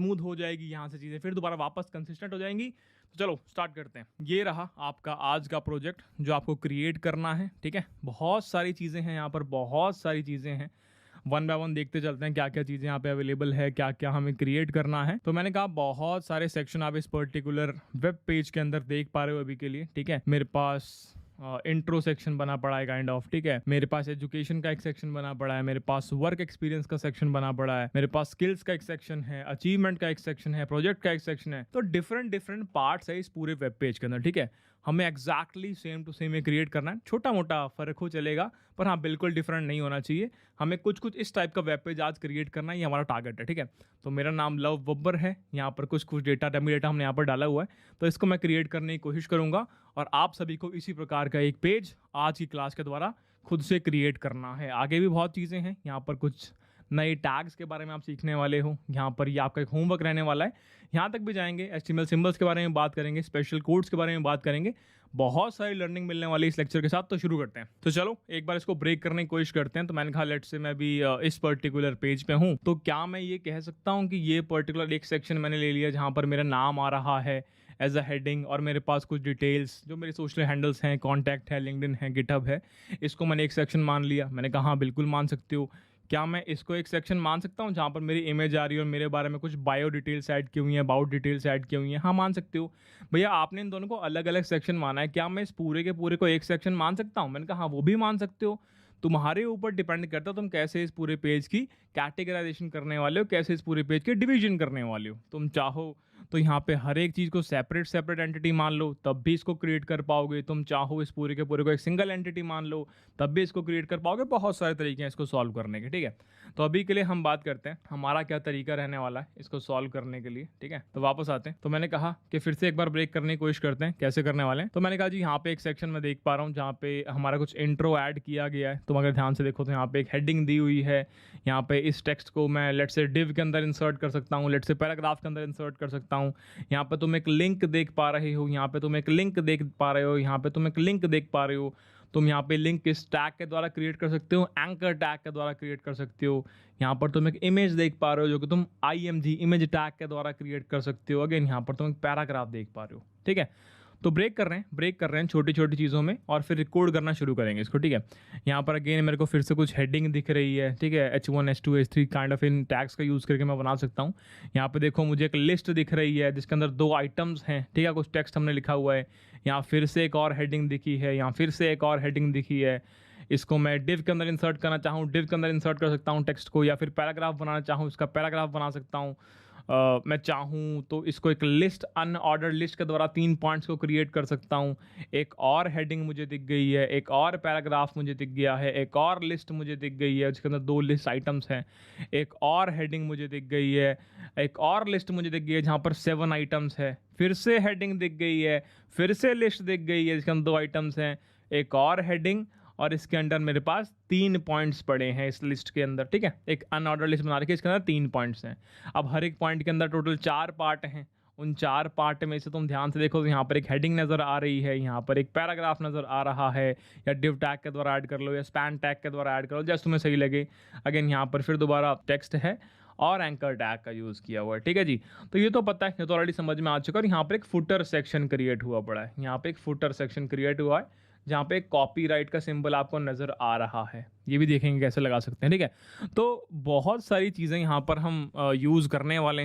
Smooth हो जाएगी, यहाँ से चीज़ें फिर दोबारा वापस कंसिस्टेंट हो जाएंगी। तो चलो स्टार्ट करते हैं। ये रहा आपका आज का प्रोजेक्ट जो आपको क्रिएट करना है, ठीक है। बहुत सारी चीज़ें हैं यहाँ पर, बहुत सारी चीज़ें हैं, वन बाय वन देखते चलते हैं क्या क्या चीज़ें यहाँ पे अवेलेबल है, क्या क्या हमें क्रिएट करना है। तो मैंने कहा बहुत सारे सेक्शन आप इस पर्टिकुलर वेब पेज के अंदर देख पा रहे हो अभी के लिए, ठीक है। मेरे पास इंट्रो सेक्शन बना पड़ा है काइंड ऑफ, ठीक है। मेरे पास एजुकेशन का एक सेक्शन बना पड़ा है, मेरे पास वर्क एक्सपीरियंस का सेक्शन बना पड़ा है, मेरे पास स्किल्स का एक सेक्शन है, अचीवमेंट का एक सेक्शन है, प्रोजेक्ट का एक सेक्शन है। तो डिफरेंट डिफरेंट पार्ट्स है इस पूरे वेब पेज के अंदर, ठीक है। हमें exactly same to same create करना है, छोटा मोटा फर्क हो चलेगा, पर हाँ बिल्कुल डिफरेंट नहीं होना चाहिए। हमें कुछ कुछ इस टाइप का वेब पेज आज क्रिएट करना है, ये हमारा टारगेट है, ठीक है। तो मेरा नाम लव बब्बर है, यहाँ पर कुछ कुछ डेटा डमी डेटा हमने यहाँ पर डाला हुआ है, तो इसको मैं क्रिएट करने की कोशिश करूंगा और आप सभी को इसी प्रकार का एक पेज आज की क्लास के द्वारा खुद से क्रिएट करना है। आगे भी बहुत चीज़ें हैं, यहाँ पर कुछ नए टैग्स के बारे में आप सीखने वाले हो, यहाँ पर ये आपका एक होमवर्क रहने वाला है। यहाँ तक भी जाएंगे, HTML सिंबल्स के बारे में बात करेंगे, स्पेशल कोड्स के बारे में बात करेंगे, बहुत सारी लर्निंग मिलने वाली इस लेक्चर के साथ। तो शुरू करते हैं। तो चलो एक बार इसको ब्रेक करने की कोशिश करते हैं। तो मैंने कहा लेट्स से मैं भी इस पर्टिकुलर पेज पे हूँ, तो क्या मैं ये कह सकता हूँ कि ये पर्टिकुलर एक सेक्शन मैंने ले लिया जहाँ पर मेरा नाम आ रहा है एज अ हेडिंग, और मेरे पास कुछ डिटेल्स जो मेरे सोशल हैंडल्स हैं, कॉन्टैक्ट है, लिंक्डइन है, गिटहब है, इसको मैंने एक सेक्शन मान लिया। मैंने कहा हाँ बिल्कुल मान सकते हो। क्या मैं इसको एक सेक्शन मान सकता हूँ जहाँ पर मेरी इमेज आ रही है और मेरे बारे में कुछ बायो डिटेल्स ऐड की हुई हैं, अबाउट डिटेल्स ऐड की हुई हैं? हाँ मान सकते हो। भैया आपने इन दोनों को अलग अलग सेक्शन माना है, क्या मैं इस पूरे के पूरे को एक सेक्शन मान सकता हूँ? मैंने कहा हाँ वो भी मान सकते हो। तुम्हारे ऊपर डिपेंड करता है तुम कैसे इस पूरे पेज की कैटेगराइजेशन करने वाले हो, कैसे इस पूरे पेज के डिवीजन करने वाले हो। तुम चाहो तो यहाँ पे हर एक चीज़ को सेपरेट सेपरेट एंटिटी मान लो, तब भी इसको क्रिएट कर पाओगे। तुम चाहो इस पूरे के पूरे को एक सिंगल एंटिटी मान लो, तब भी इसको क्रिएट कर पाओगे। बहुत सारे तरीके हैं इसको सॉल्व करने के, ठीक है। तो अभी के लिए हम बात करते हैं हमारा क्या तरीका रहने वाला है इसको सॉल्व करने के लिए, ठीक है। तो वापस आते हैं। तो मैंने कहा कि फिर से एक बार ब्रेक करने की कोशिश करते हैं कैसे करने वाले हैं। तो मैंने कहा जी यहाँ पे एक सेक्शन में देख पा रहा हूँ जहाँ पे हमारा कुछ इंट्रो ऐड किया गया है। तुम अगर ध्यान से देखो तो यहाँ पे एक हेडिंग दी हुई है। यहाँ पे इस टेक्स्ट को मैं लेट से डिव के अंदर इंसर्ट कर सकता हूँ, लेट से पैराग्राफ के अंदर इंसर्ट कर सकता हूँ। यहाँ पे तुम एक लिंक देख पा रहे हो, यहाँ पे तुम एक लिंक देख पा रहे हो, यहाँ पे तुम एक लिंक देख पा रहे हो। तुम यहाँ पे लिंक इस टैग के द्वारा क्रिएट कर सकते हो, एंकर टैग के द्वारा क्रिएट कर सकते हो। यहाँ पर तुम एक इमेज देख पा रहे हो जो कि तुम IMG इमेज टैग के द्वारा क्रिएट कर सकते हो। अगेन यहाँ पर तुम एक पैराग्राफ देख पा रहे हो, ठीक है। तो ब्रेक कर रहे हैं छोटी छोटी चीज़ों में और फिर रिकॉर्ड करना शुरू करेंगे इसको, ठीक है। यहाँ पर अगेन मेरे को फिर से कुछ हेडिंग दिख रही है, ठीक है। H1 H2 H3 kind of in tags का यूज़ करके मैं बना सकता हूँ। यहाँ पे देखो मुझे एक लिस्ट दिख रही है जिसके अंदर 2 आइटम्स हैं, ठीक है। कुछ टेक्स्ट हमने लिखा हुआ है, यहाँ फिर से एक और हेडिंग दिखी है, यहाँ फिर से एक और हेडिंग दिखी है। इसको मैं डिव के अंदर इंसर्ट करना चाहूँ, डिव के अंदर इंसर्ट कर सकता हूँ टेक्स्ट को, या फिर पैराग्राफ बनाना चाहूँ इसका पैराग्राफ बना सकता हूँ। मैं चाहूँ तो इसको एक लिस्ट अनऑर्डर्ड लिस्ट के द्वारा 3 पॉइंट्स को क्रिएट कर सकता हूँ। एक और हेडिंग मुझे दिख गई है, एक और पैराग्राफ मुझे दिख गया है, एक और लिस्ट मुझे दिख गई है जिसके अंदर 2 लिस्ट आइटम्स हैं। एक और हेडिंग मुझे दिख गई है, एक और लिस्ट मुझे दिख गई है जहाँ पर 7 आइटम्स है। फिर से हेडिंग दिख गई है, फिर से लिस्ट दिख गई है जिसके अंदर 2 आइटम्स हैं, एक और हेडिंग, और इसके अंदर मेरे पास 3 पॉइंट्स पड़े हैं इस लिस्ट के अंदर, ठीक है। एक अनऑर्डर लिस्ट बना रखी है, इसके अंदर 3 पॉइंट्स हैं। अब हर एक पॉइंट के अंदर टोटल 4 पार्ट हैं। उन 4 पार्ट में से तुम ध्यान से देखो तो यहाँ पर एक हेडिंग नज़र आ रही है, यहाँ पर एक पैराग्राफ नज़र आ रहा है, या डिव टैग के द्वारा ऐड कर लो या स्पैन टैग के द्वारा ऐड कर लो, जैसे तुम्हें सही लगे। अगेन यहाँ पर फिर दोबारा टेक्स्ट है और एंकर टैग का यूज़ किया हुआ है, ठीक है जी। तो ये तो पता है, ये तो ऑलरेडी समझ में आ चुका है। और यहाँ पर एक फुटर सेक्शन क्रिएट हुआ पड़ा है, यहाँ पे एक फुटर सेक्शन क्रिएट हुआ है जहाँ पे कॉपीराइट का सिंबल आपको नज़र आ रहा है। ये भी देखेंगे कैसे लगा सकते हैं, ठीक है। तो बहुत सारी चीज़ें यहाँ पर हम यूज़ करने वाले हैं।